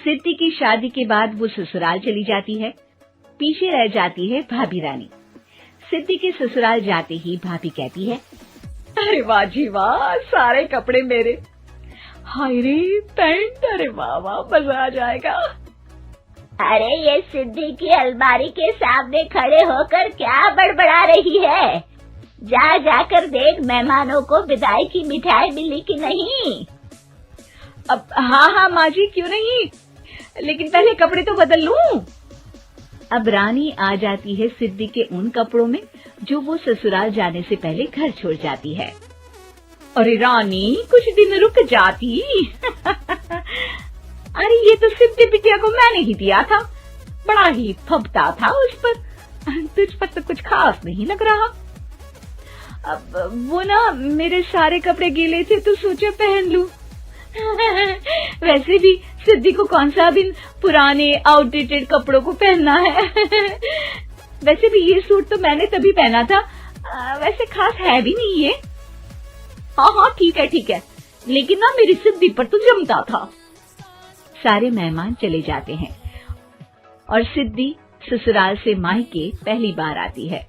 सिद्धि की शादी के बाद वो ससुराल चली जाती है। पीछे रह जाती है भाभी रानी। सिद्धि के ससुराल जाते ही भाभी कहती है, अरे वाह जी वाह, सारे कपड़े मेरे। हाय रे पैंट, अरे वाह वाह, मजा आ जाएगा। अरे ये सिद्धि की अलमारी के सामने खड़े होकर क्या बड़बड़ा रही है? जा जाकर देख मेहमानों को विदाई की मिठाई मिली कि नहीं। अब हाँ माँ जी, क्यों नहीं, लेकिन पहले कपड़े तो बदल लूं। अब रानी आ जाती है सिद्धि के उन कपड़ों में जो वो ससुराल जाने से पहले घर छोड़ जाती है। अरे रानी, कुछ दिन रुक जाती। अरे ये तो सिद्धि बिटिया को मैंने ही दिया था, बड़ा ही फबता था उस पर, तुझ पर तो कुछ खास नहीं लग रहा। अब वो ना मेरे सारे कपड़े गीले थे तो सोचा पहन लूं। वैसे भी सिद्धि को कौन सा भी पुराने आउटडेटेड कपड़ों को पहनना है। वैसे भी ये सूट तो मैंने तभी पहना था, वैसे खास है भी नहीं ये। हाँ ठीक है, लेकिन ना मेरी सिद्धि पर तो जमता था। सारे मेहमान चले जाते हैं और सिद्धि ससुराल से मायके पहली बार आती है।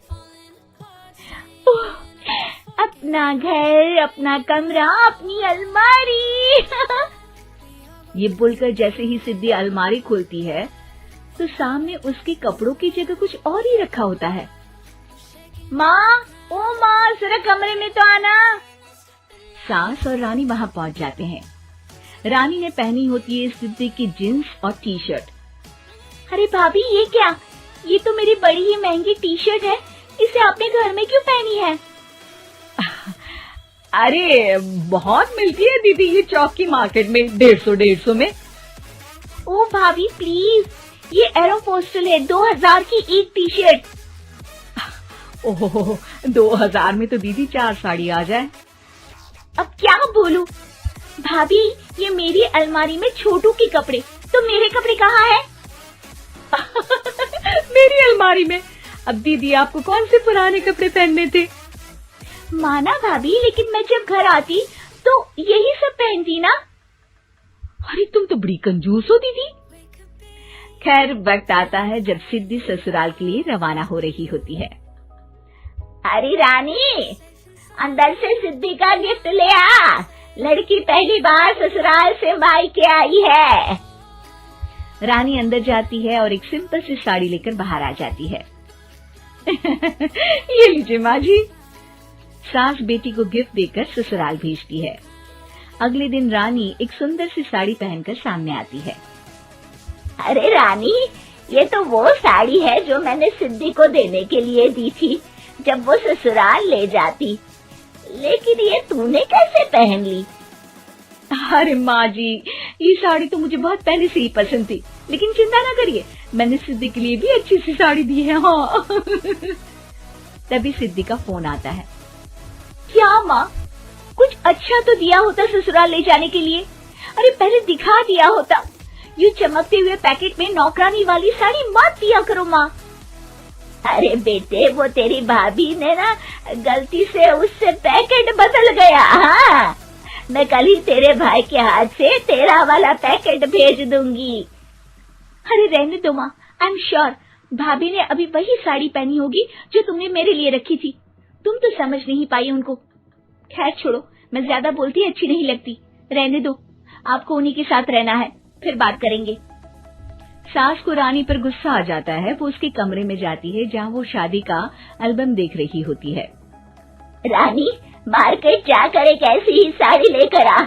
अपना घर, अपना कमरा, अपनी अलमारी। ये बोलकर जैसे ही सिद्धि अलमारी खोलती है तो सामने उसके कपड़ों की जगह कुछ और ही रखा होता है। माँ, ओ माँ, जरा कमरे में तो आना। सास और रानी वहाँ पहुँच जाते हैं। रानी ने पहनी होती है सिद्धि की जींस और टी शर्ट। अरे भाभी, ये क्या? ये तो मेरी बड़ी ही महंगी टी शर्ट है, इसे आपने घर में क्यों पहनी है? अरे बहुत मिलती है दीदी ये चौक की मार्केट में, 150 में। ओ भाभी प्लीज, ये एरोपोस्टल है, 2000 की एक टी शर्ट। ओहो, 2000 में तो दीदी 4 साड़ी आ जाए। अब क्या बोलूं? भाभी, ये मेरी अलमारी में छोटू के कपड़े, तो मेरे कपड़े कहाँ हैं? मेरी अलमारी में? अब दीदी आपको कौन से पुराने कपड़े पहनने थे? माना भाभी, लेकिन मैं जब घर आती तो यही सब पहनती ना। अरे तुम तो बड़ी कंजूस हो दीदी। खैर, वक्त आता है जब सिद्धि ससुराल के लिए रवाना हो रही होती है। अरे रानी, अंदर से सिद्धि का गिफ्ट ले आ, लड़की पहली बार ससुराल से मायके आई है। रानी अंदर जाती है और एक सिंपल सी साड़ी लेकर बाहर आ जाती है। ये लीजिए माँ जी। सास बेटी को गिफ्ट देकर ससुराल भेजती है। अगले दिन रानी एक सुंदर सी साड़ी पहनकर सामने आती है। अरे रानी, ये तो वो साड़ी है जो मैंने सिद्धि को देने के लिए दी थी जब वो ससुराल ले जाती, लेकिन ये तूने कैसे पहन ली? अरे माँ जी, ये साड़ी तो मुझे बहुत पहले से ही पसंद थी, लेकिन चिंता ना करिए, मैंने सिद्धि के लिए भी अच्छी सी साड़ी दी है। हाँ। तभी सिद्धि का फोन आता है। क्या माँ, कुछ अच्छा तो दिया होता ससुराल ले जाने के लिए। अरे पहले दिखा दिया होता। ये चमकते हुए पैकेट में नौकरानी वाली साड़ी मत दिया करो माँ। अरे बेटे, वो तेरी भाभी ने ना गलती से उससे पैकेट बदल गया। हाँ, मैं कल ही तेरे भाई के हाथ से तेरा वाला पैकेट भेज दूंगी। अरे रहने दो माँ, आई एम श्योर भाभी ने अभी वही साड़ी पहनी होगी जो तुमने मेरे लिए रखी थी। तुम तो समझ नहीं पाई उनको। खैर छोड़ो, मैं ज्यादा बोलती अच्छी नहीं लगती, रहने दो, आपको उन्हीं के साथ रहना है, फिर बात करेंगे। सास को रानी पर गुस्सा आ जाता है। वो उसके कमरे में जाती है जहाँ वो शादी का एल्बम देख रही होती है। रानी, मार्केट जाकर एक ऐसी ही साड़ी लेकर आ,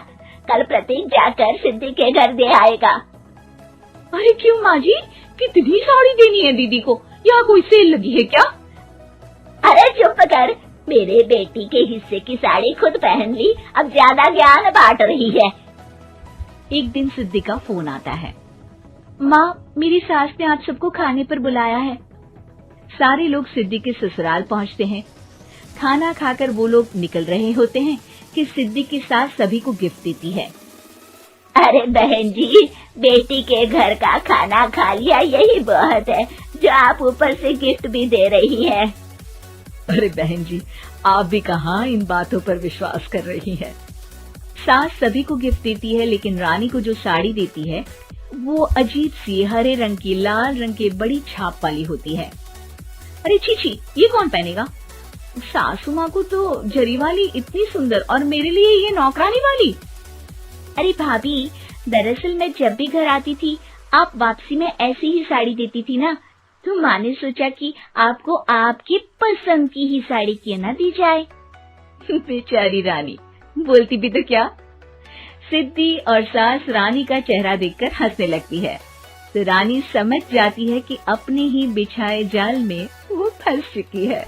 कल प्रतीक जाकर सिद्धि के घर दे आएगा। अरे क्यों माँ जी, कितनी साड़ी देनी है दीदी को? यहाँ कोई सेल लगी है क्या? अरे चुप कर, मेरे बेटी के हिस्से की साड़ी खुद पहन ली, अब ज्यादा ज्ञान बांट रही है। एक दिन सिद्धि का फोन आता है। माँ, मेरी सास ने आज सबको खाने पर बुलाया है। सारे लोग सिद्धि के ससुराल पहुँचते हैं। खाना खाकर वो लोग निकल रहे होते हैं कि सिद्धि की सास सभी को गिफ्ट देती है। अरे बहन जी, बेटी के घर का खाना खा लिया, यही बहुत है जो आप ऊपर से गिफ्ट भी दे रही है। अरे बहन जी, आप भी कहाँ इन बातों पर विश्वास कर रही है। सास सभी को गिफ्ट देती है, लेकिन रानी को जो साड़ी देती है वो अजीब सी हरे रंग की लाल रंग के बड़ी छाप वाली होती है। अरे छी, ये कौन पहनेगा? सासू माँ को तो जरी वाली इतनी सुंदर और मेरे लिए ये नौकरानी वाली। अरे भाभी, दरअसल मैं जब भी घर आती थी आप वापसी में ऐसी ही साड़ी देती थी ना, तो माँ ने सोचा कि आपको आपकी पसंद की ही साड़ी क्यों ना दी जाए। बेचारी रानी, बोलती भी तो क्या। सिद्धि और सास रानी का चेहरा देखकर हंसने लगती है, तो रानी समझ जाती है कि अपने ही बिछाए जाल में वो फंस चुकी है।